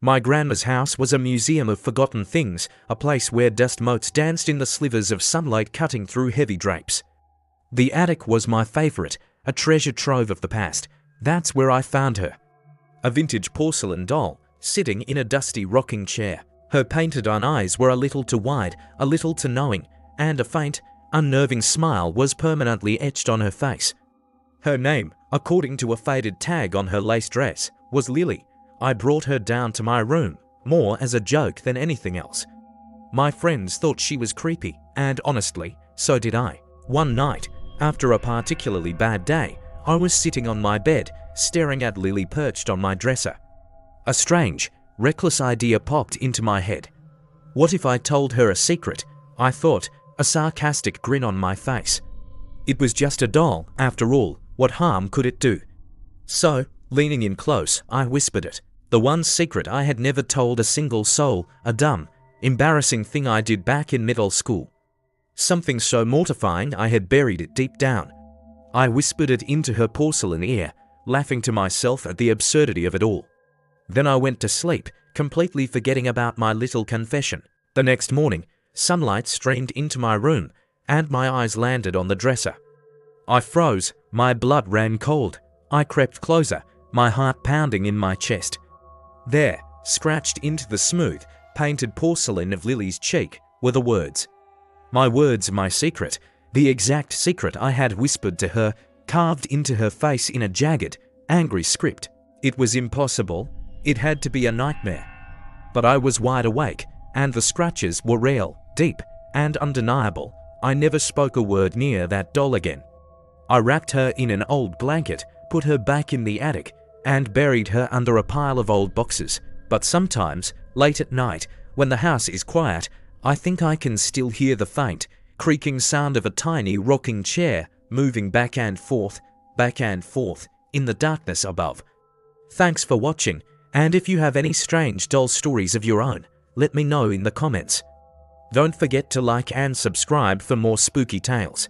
My grandma's house was a museum of forgotten things, a place where dust motes danced in the slivers of sunlight cutting through heavy drapes. The attic was my favorite, a treasure trove of the past. That's where I found her. A vintage porcelain doll, sitting in a dusty rocking chair. Her painted-on eyes were a little too wide, a little too knowing, and a faint, unnerving smile was permanently etched on her face. Her name, according to a faded tag on her lace dress, was Lily. I brought her down to my room, more as a joke than anything else. My friends thought she was creepy, and honestly, so did I. One night, after a particularly bad day, I was sitting on my bed, staring at Lily perched on my dresser. A strange, reckless idea popped into my head. What if I told her a secret? I thought, a sarcastic grin on my face. It was just a doll, after all. What harm could it do? So, leaning in close, I whispered it. The one secret I had never told a single soul, a dumb, embarrassing thing I did back in middle school. Something so mortifying I had buried it deep down. I whispered it into her porcelain ear, laughing to myself at the absurdity of it all. Then I went to sleep, completely forgetting about my little confession. The next morning, sunlight streamed into my room, and my eyes landed on the dresser. I froze, my blood ran cold. I crept closer, my heart pounding in my chest. There, scratched into the smooth, painted porcelain of Lily's cheek, were the words. My words, my secret, the exact secret I had whispered to her, carved into her face in a jagged, angry script. It was impossible. It had to be a nightmare. But I was wide awake, and the scratches were real, deep, and undeniable. I never spoke a word near that doll again. I wrapped her in an old blanket, put her back in the attic, and buried her under a pile of old boxes. But sometimes, late at night, when the house is quiet, I think I can still hear the faint, creaking sound of a tiny rocking chair moving back and forth, in the darkness above. Thanks for watching, and if you have any strange doll stories of your own, let me know in the comments. Don't forget to like and subscribe for more spooky tales.